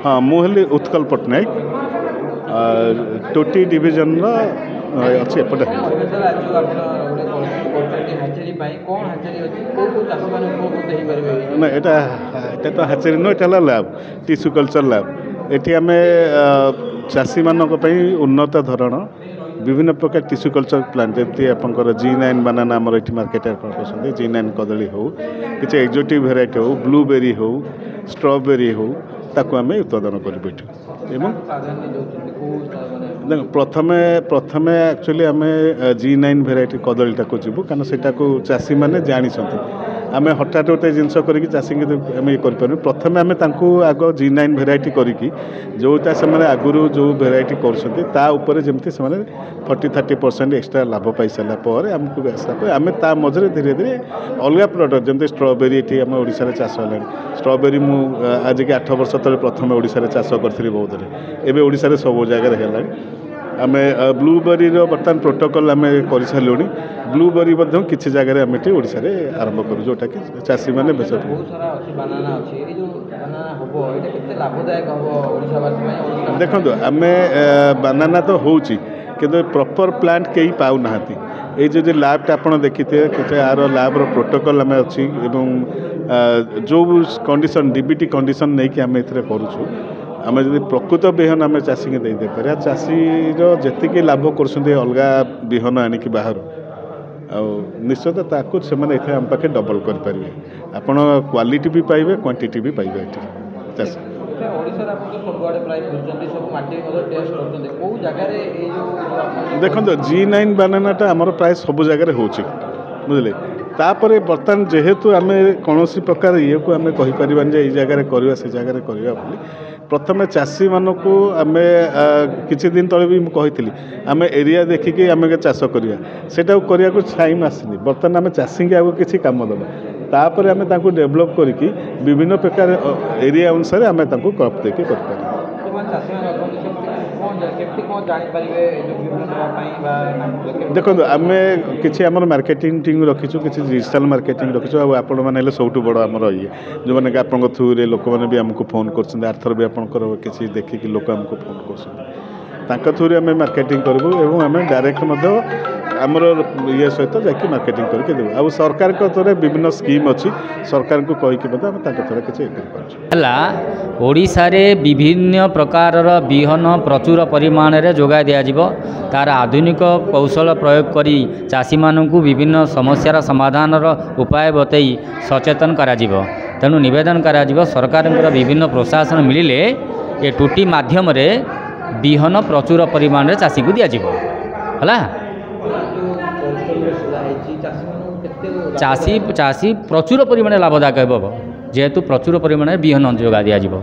हाँ मुझे उत्कल पट्टनायक टोटी डिविजन अच्छे एपटे ना ये तो हाचेरी नुह ये लैब टिश्यू कल्चर लैब ये आम चाषी मानक उन्नत धरण विभिन्न प्रकार टिश्यू कल्चर प्लांट जमी आपंकर G9 बानाना आमर ये मार्केट पसंद G9 कदली हो कि एक्जोटिक भेराइटी हो ब्लूबेरी हो स्ट्रॉबेरी हो ताको आम उत्पादन कर प्रथमे प्रथमे एक्चुअली आम G9 भेराइटी कदलीटा को जीवु कारण से चाषी मैंने जानी आम हठात गोटे जिनस कर चाषी आम ये कर प्रथमे आम आग G9 भेराइटी करी जोटा से आगुरी जो भेराइटी करमती से 40-30% एक्सट्रा लाभ पाई सारापर आमको आसला आम ता मझे धीरे धीरे अलग प्रडक्ट जमी स्ट्रॉबेरी ये आम ओडिशा चाष है स्ट्रॉबेरी मु आज के 8 वर्ष तले प्रथम ओडिशा चाष करी बहुत एवं ओडिशा सब जगह है आम ब्लूबेरी बर्तमान प्रोटोकॉल आम कर सारे ब्लूबेरी किसी जगह आम ओडिशा आरंभ करूँ जोटा कि चाषी मैंने बेच देखो आम बानाना तो हो किंतु प्रॉपर प्लांट कहीं पाऊ ना ये जो लैबटा आप देखी थे यार लैब्र प्रोटोकॉल आम अच्छी जो कंडीशन डीबीटी कंडीशन नहीं कि आम ये करूँ आम जब प्रकृत विहन आम चाषी के देपर चाषी जी लाभ कर अलग विहन आणिक बाहर निश्चित ताकू से आम पाखे डबल करेंगे आपण क्वालिटी भी पाइबे क्वांटिटी भी पाइबे चाषी देखो G9 बानानाटा आमर प्राय सब जगह हो बुझे तापर बर्तमान जेहेतु आम कौन प्रकार ये को आम कहीपर ये जगह करवा से जगह करवा प्रथम चाषी मानक आम किसी दिन तले भी कही आम एरिया देखिकी आम चाष करवा सेटा करने को टाइम आसनी बर्तमान आम चाषी के आगे किसी कम दबा तापर आम डेभलप करके विभिन्न प्रकार एरिया अनुसार आम क्रप देके कर देखो आम किसी आम मार्केटिंग टीम रखीचु किसी डिजिटल मार्केटिंग रखीचु आपण मैंने सब बड़ आमर ये जो मैंने कि आप थ्रू लोक मैंने भी आमको फोन कर भी आपंकर किसी देखिकी लोक आमको फोन कर थ्रू आम मार्केटिंग करूँ आम डायरेक्ट आमर ये सहित जाकि मार्केटिंग करके देव आ सरकार तरह विभिन्न स्कीम अच्छी सरकार को कहीकि थोड़ा किसी है ओडिशा रे विभिन्न प्रकार विहन प्रचुर परिमाण में जोगाई दिज्व तार आधुनिक कौशल प्रयोग करी चाषी मानू विभिन्न समस्यार समाधान उपाय बतई सचेतन करा तेणु निवेदन करा सरकार विभिन्न प्रोत्साहन मिले ये टूटी माध्यम विहन प्रचुर परिमाण में चाषी को दिज्व चाषी प्रचुर परिमाण लाभदायक जेहेतु प्रचुर परिमाण विहन जोगा दिज्व।